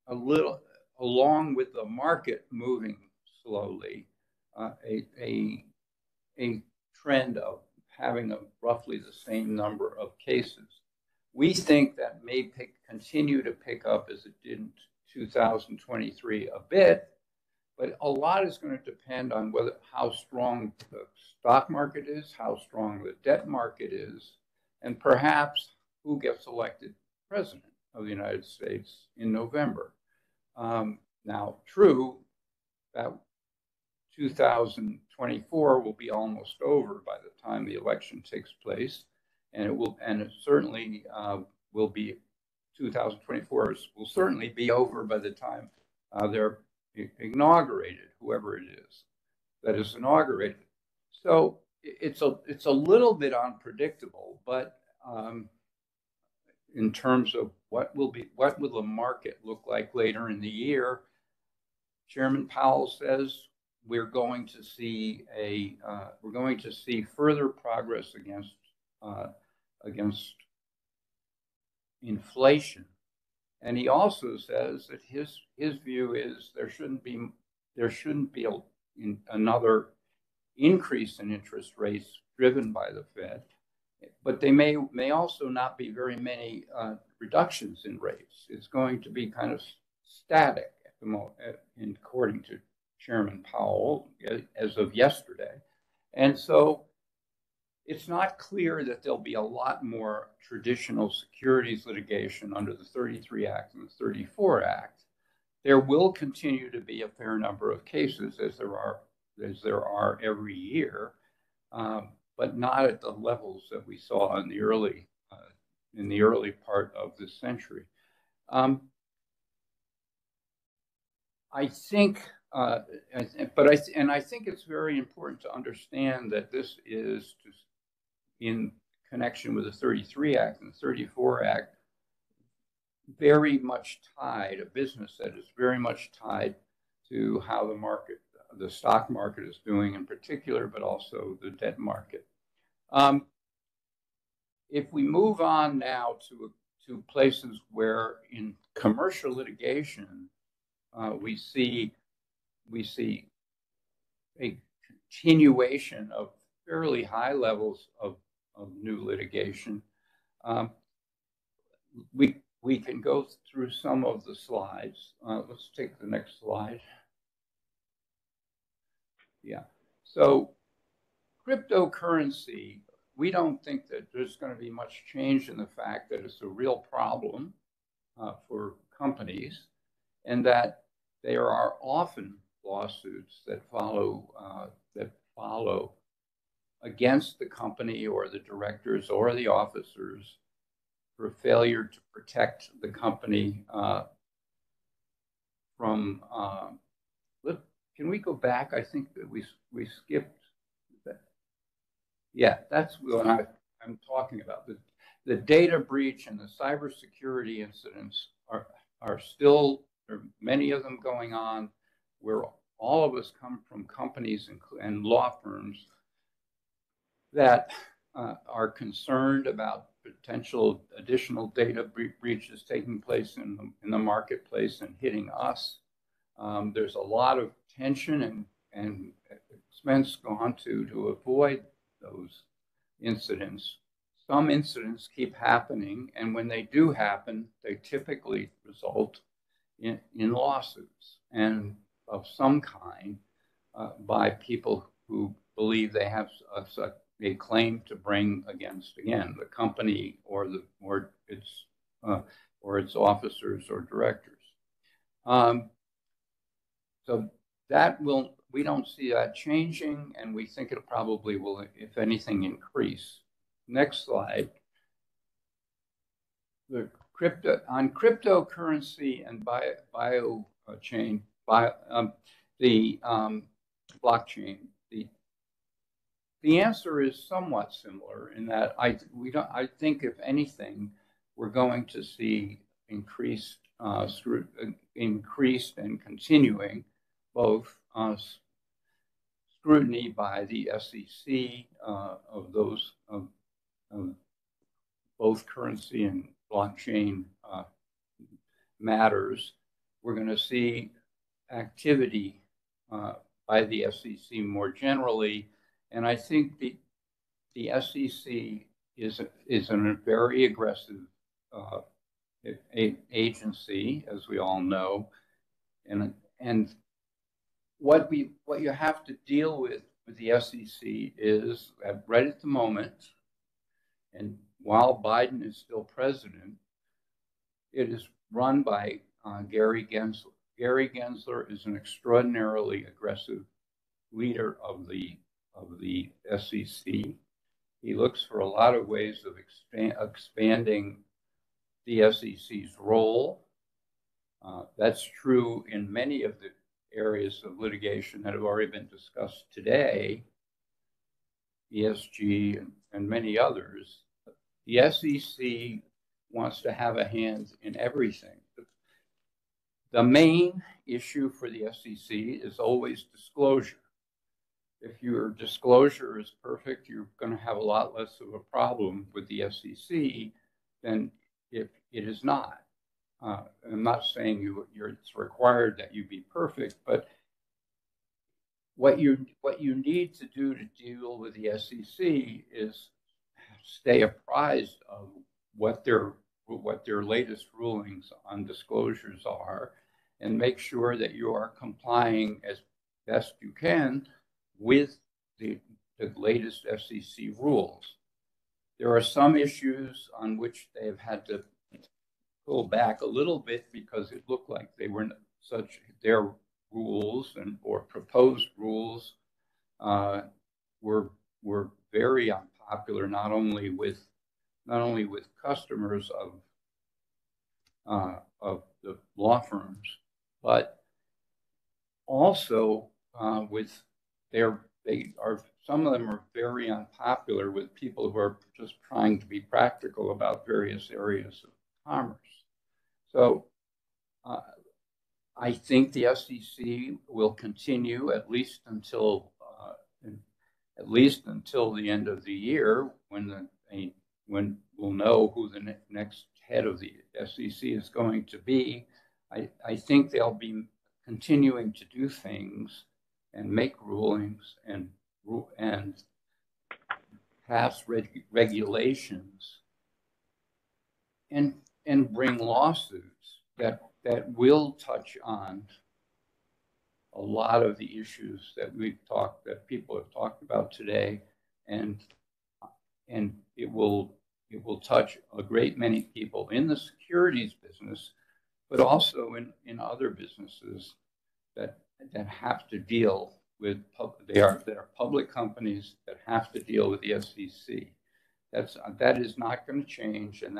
a little, along with the market moving slowly, a trend of having roughly the same number of cases. We think that may continue to pick up as it did in 2023 a bit, but a lot is going to depend on how strong the stock market is, how strong the debt market is, and perhaps who gets elected president of the United States in November. Now, true, that 2024 will be almost over by the time the election takes place, and it certainly will be 2024 will certainly be over by the time they're inaugurated, whoever it is that is inaugurated. So it's a little bit unpredictable, but in terms of what will the market look like later in the year, Chairman Powell says we're going to see further progress against inflation, and he also says that his view is there shouldn't be another increase in interest rates driven by the Fed, but they may also not be very many reductions in rates. It's going to be kind of static at the moment, according to Chairman Powell, as of yesterday. And so it's not clear that there'll be a lot more traditional securities litigation under the 33 Act and the 34 Act. There will continue to be a fair number of cases, as there are every year, but not at the levels that we saw in the early part of this century. I think it's very important to understand that this is in connection with the 33 Act and the 34 Act, very much tied, a business that is very much tied to how the stock market is doing in particular, but also the debt market. If we move on now to places where in commercial litigation, we see a continuation of fairly high levels of new litigation. We can go through some of the slides. Let's take the next slide. Yeah. So cryptocurrency, we don't think that there's going to be much change in the fact that it's a real problem for companies, and that there are often lawsuits that follow against the company or the directors or the officers for failure to protect the company from. Can we go back? I think that we skipped that. Yeah, that's what I'm talking about. The data breach and the cybersecurity incidents are still, there are many of them going on, where all of us come from companies and law firms that are concerned about potential additional data breaches taking place in the marketplace and hitting us. There's a lot of tension and expense gone to avoid those incidents. Some incidents keep happening, and when they do happen, they typically result in lawsuits and of some kind by people who believe they have a claim to bring against, again, the company or its officers or directors. So that we don't see that changing, and we think it probably will, if anything, increase. Next slide. The cryptocurrency and blockchain. The answer is somewhat similar in that I think if anything, we're going to see increased and continuing both scrutiny by the SEC of both currency and blockchain matters. We're going to see activity by the SEC more generally, and I think the SEC is a very aggressive agency, as we all know, and what you have to deal with the SEC is that right at the moment, and while Biden is still president, it is run by Gary Gensler. Gary Gensler is an extraordinarily aggressive leader of the SEC. He looks for a lot of ways of expanding the SEC's role. That's true in many of the areas of litigation that have already been discussed today, ESG and many others. The SEC wants to have a hand in everything. The main issue for the SEC is always disclosure. If your disclosure is perfect, you're going to have a lot less of a problem with the SEC than if it is not. I'm not saying it's required that you be perfect, but what you need to do to deal with the SEC is stay apprised of what their latest rulings on disclosures are, and make sure that you are complying as best you can with the latest SEC rules. There are some issues on which they have had to pull back a little bit because it looked like they were their rules or proposed rules were very unpopular, not only with customers of the law firms, but also with some of them are very unpopular with people who are just trying to be practical about various areas of commerce. So I think the SEC will continue at least until the end of the year, when we'll know who the next head of the SEC is going to be. I think they'll be continuing to do things and make rulings and pass regulations and bring lawsuits that will touch on a lot of the issues that people have talked about today, and it will touch a great many people in the securities business, but also in other businesses that have to deal with they are public companies that have to deal with the SEC. That is not going to change, and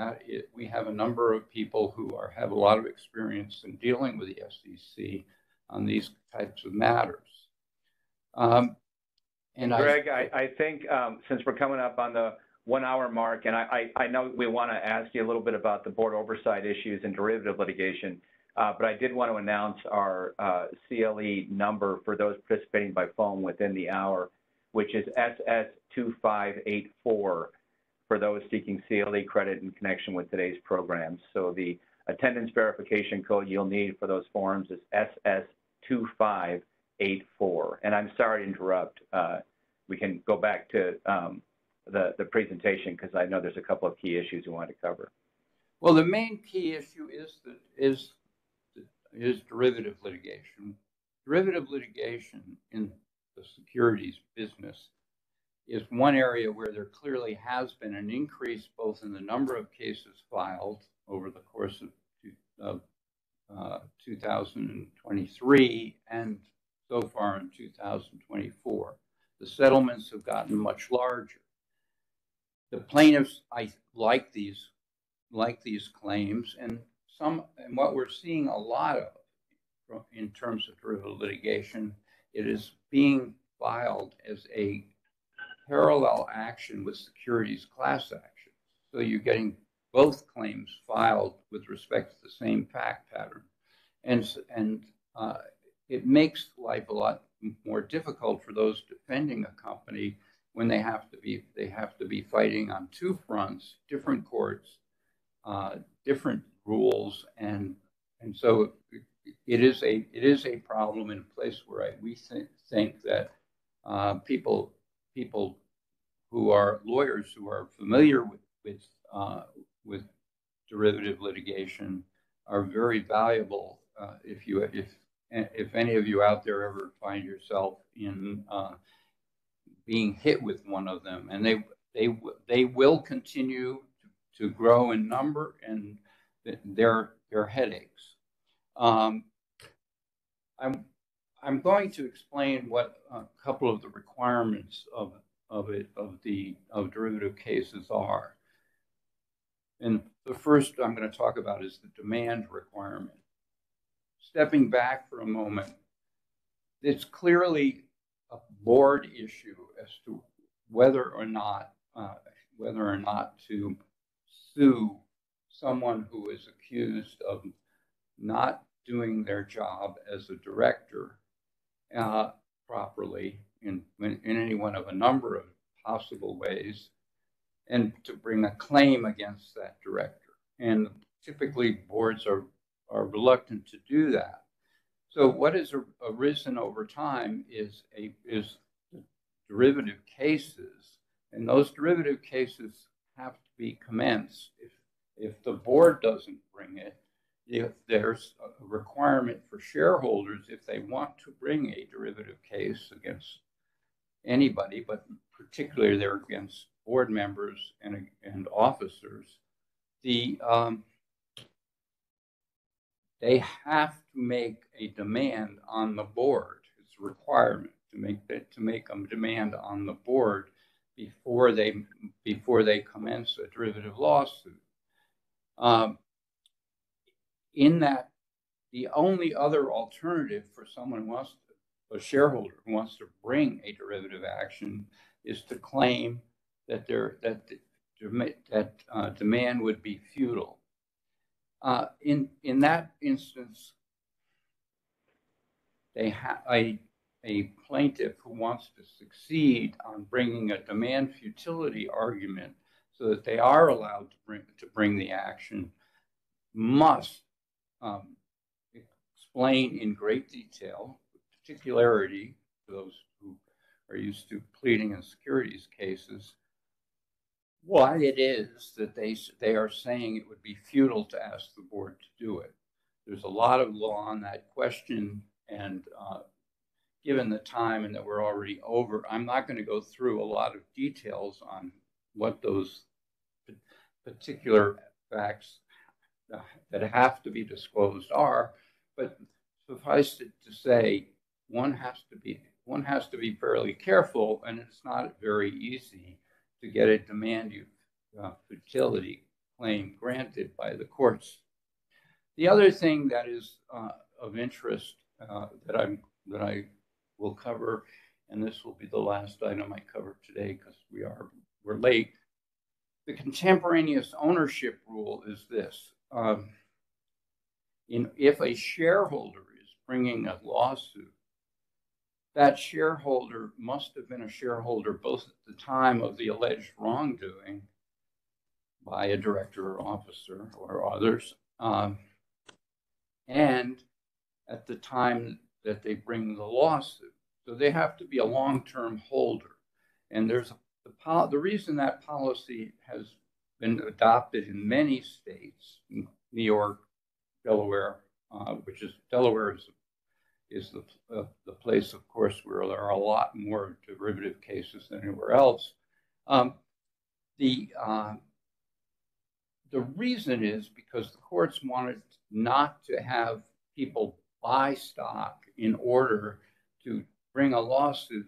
we have a number of people who have a lot of experience in dealing with the SEC on these types of matters. And Greg, I think since we're coming up on the 1 hour mark, and I know we want to ask you a little bit about the board oversight issues and derivative litigation, but I did want to announce our CLE number for those participating by phone within the hour, which is SS2584 for those seeking CLE credit in connection with today's program. So the attendance verification code you'll need for those forms is SS2584. And I'm sorry to interrupt. We can go back to the presentation because I know there's a couple of key issues we want to cover. Well, the main key issue is derivative litigation. Derivative litigation in the securities business is one area where there clearly has been an increase both in the number of cases filed over the course of 2023 and so far in 2024. The settlements have gotten much larger. The plaintiffs like these claims, and what we're seeing a lot of in terms of derivative litigation, it is being filed as a parallel action with securities class action. So you're getting both claims filed with respect to the same fact pattern, and it makes life a lot more difficult for those defending a company when they have to be fighting on two fronts, different courts, different rules, and so it is a problem in a place where we think that people who are lawyers who are familiar with derivative litigation are very valuable. If any of you out there ever find yourself in being hit with one of them, and they will continue to grow in number, and their headaches. I'm going to explain what a couple of the requirements of derivative cases are. And the first I'm going to talk about is the demand requirement. Stepping back for a moment, it's clearly a board issue as to whether or not to sue someone who is accused of not doing their job as a director properly in any one of a number of possible ways, and to bring a claim against that director. And typically boards are reluctant to do that. So what has arisen over time is derivative cases, and those derivative cases have to be commenced. If the board doesn't bring it, if there's a requirement for shareholders, if they want to bring a derivative case against anybody, but particularly they're against board members and officers, they have to make a demand on the board. It's a requirement to make a demand on the board before they commence a derivative lawsuit. In that, the only other alternative for someone a shareholder who wants to bring a derivative action is to claim that demand would be futile. In that instance, they have a plaintiff who wants to succeed on bringing a demand futility argument so that they are allowed to bring the action must explain in great detail, with particularity to those who are used to pleading in securities cases, why it is that they are saying it would be futile to ask the board to do it. There's a lot of law on that question, and given the time and that we're already over, I'm not going to go through a lot of details on what those particular facts that have to be disclosed are, but suffice it to say, one has to be fairly careful, and it's not very easy to get a demand futility claim granted by the courts. The other thing that is of interest that I will cover and this will be the last item I cover today because we're late. The contemporaneous ownership rule is this. If a shareholder is bringing a lawsuit, that shareholder must have been a shareholder both at the time of the alleged wrongdoing by a director or officer or others, and at the time that they bring the lawsuit. So they have to be a long-term holder. And there's the reason that policy has been adopted in many states, New York, Delaware, Delaware is the place, of course, where there are a lot more derivative cases than anywhere else. The reason is because the courts wanted not to have people buy stock in order to bring a lawsuit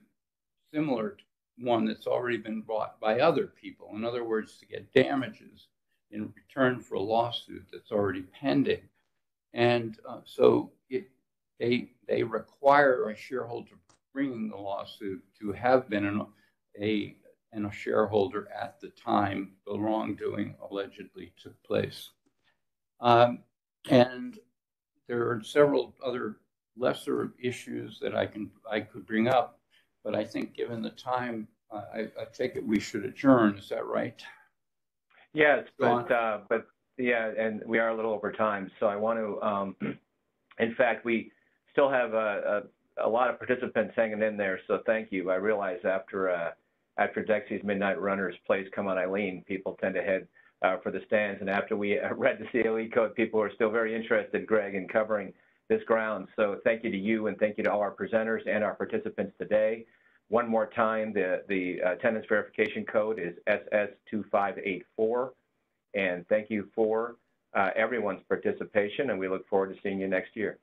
similar to one that's already been brought by other people. In other words, to get damages in return for a lawsuit that's already pending. And so they require a shareholder bringing the lawsuit to have been a shareholder at the time the wrongdoing allegedly took place. And there are several other lesser issues that I could bring up, but I think given the time, I take it we should adjourn. Is that right? Yes, but yeah, and we are a little over time, so I want to. In fact, we still have a lot of participants hanging in there, so thank you. I realize after Dexy's Midnight Runners plays Come On Eileen, people tend to head for the stands, and after we read the COE code, people are still very interested, Greg, in covering this ground. So thank you to you, and thank you to all our presenters and our participants today. One more time, the attendance verification code is SS2584, and thank you for everyone's participation, and we look forward to seeing you next year.